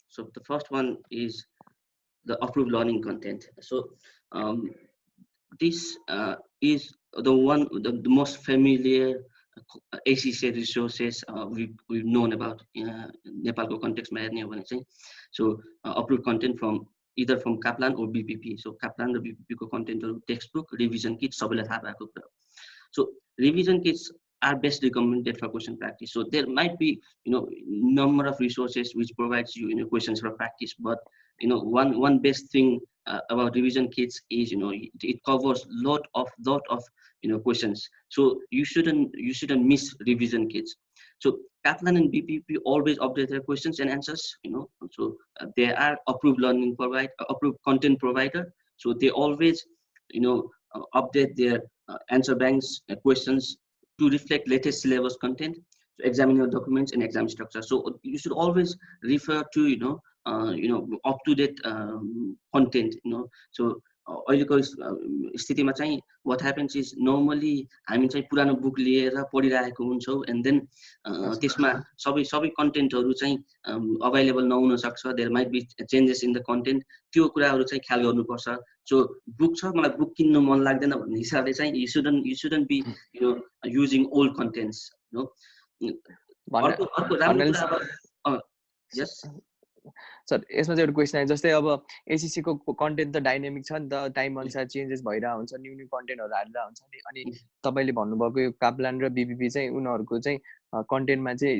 So the first one is the approved learning content. So this is the most familiar ACCA resources we've known about Nepalको कन्टेक्स्टमा हेर्ने हो भने चाहिँ so approved content from either from Kaplan or BPP. So Kaplan र BPP को कन्टेन्टहरु textbook revision kit सबैलाई थाहा भएको कुरा. So revision kits are best recommended for question practice. So there might be number of resources which provides you questions for practice, but one best thing about revision kits is it covers lot of questions. So you shouldn't miss revision kits. So Kaplan and BPP always update their questions and answers. So they are approved learning provider, approved content provider. So they always update their answer banks questions to reflect latest syllabus content, so examiner documents and exam structure. So you should always refer to up to date content. So अहिलेको स्थितिमा चाहिँ what happens is normally हामी चाहिँ पुरानो book लिएर पढिरहेको हुन्छौं and then त्यसमा सबै कन्टेन्टहरु चाहिँ अवेलेबल नहुन सक्छ. there might be changes in the content. त्यो कुराहरु चाहिँ ख्याल गर्नुपर्छ. so बुक छ मलाई बुक किन्नु मन लाग्दैन भन्ने हिसाबले चाहिँ you shouldn't be using old contents. अर्को राम्रो कुरा अब yes सर यसमा चाहिँ एउटा क्वेशन आयो जस्तै अब एसीसी को कन्टेन्ट त डाइनामिक छ नि त टाइम अनुसार चेन्जेस भइरा हुन्छ न्यू कन्टेन्टहरु हालिरा हुन्छ नि अनि तपाईले भन्नुभएको यो काप्लान र बीबीपी चाहिँ उनीहरुको चाहिँ कन्टेन्टमा चाहिँ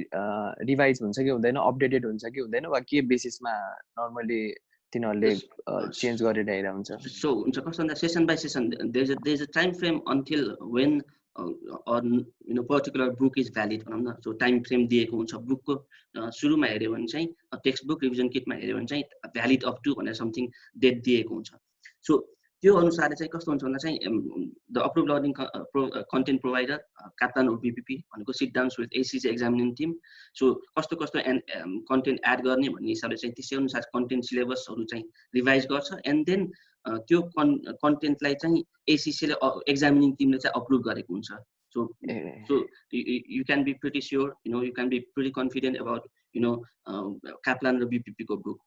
रिभाइज हुन्छ कि हुँदैन अपडेटेड हुन्छ कि हुँदैन वा के बेसिसमा नर्मली तिनीहरुले चेन्ज गरेर आइरा हुन्छ. सो हुन्छ कस्तो भन्दा session by session there is a time frame until when or particular book is valid भनौं न. so time frame दिएको हुन्छ बुकको सुरुमा हेर्यो भने चाहिँ टेक्स्ट बुक रिभिजन किटमा हेर्यो भने चाहिँ भ्यालिड अप टु भनेर समथिङ डेट दिएको हुन्छ. सो त्यो अनुसारले चाहिँ कस्तो हुन्छ भन्दा चाहिँ the approved learning content provider Kaplan or BPP भनेको sit downs with ACC examining team. So कस्तो कन्टेन्ट एड गर्ने भन्ने हिसाबले चाहिँ त्यसै अनुसार कन्टेन्ट सिलेबसहरु चाहिँ रिभाइज गर्छ एन्ड देन त्यो कन्टेन्टलाई चाहिँ एसीसीले एक्जामिनिङ टिमले चाहिँ अप्रुभ गरेको हुन्छ. so you can be pretty sure, you can be pretty confident about Kaplan or BPP ko book.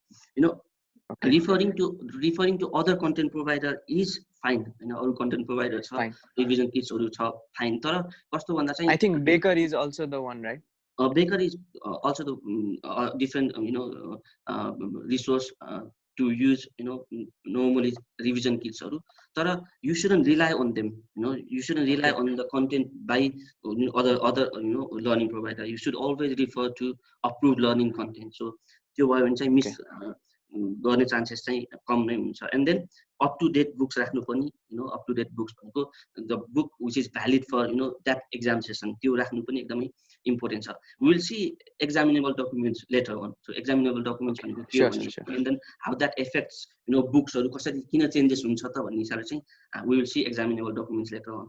Okay. Referring to other content provider is fine. All content providers fine. Revision kits are fine. I think Baker is also the one, right? Baker is also the different resource to use normally revision kits. But you shouldn't rely on them. You shouldn't rely on the content by other learning provider. You should always refer to approved learning content. So त्यो भयो भने चाहिँ miss गर्ने chances चाहिँ कम नै हुन्छ. And then up to date books राख्नु पनि अप टु डेट बुक्स भनेको the book which is valid for that exam session त्यो राख्नु पनि एकदमै इम्पोर्टेन्ट छ. We will see examinable documents later on. So examinable documents भनेको के हो भने and then how that effects बुक्सहरु कसरी किन चेन्जेस हुन्छ त भन्ने हिसाबले चाहिँ we will see examinable documents later on.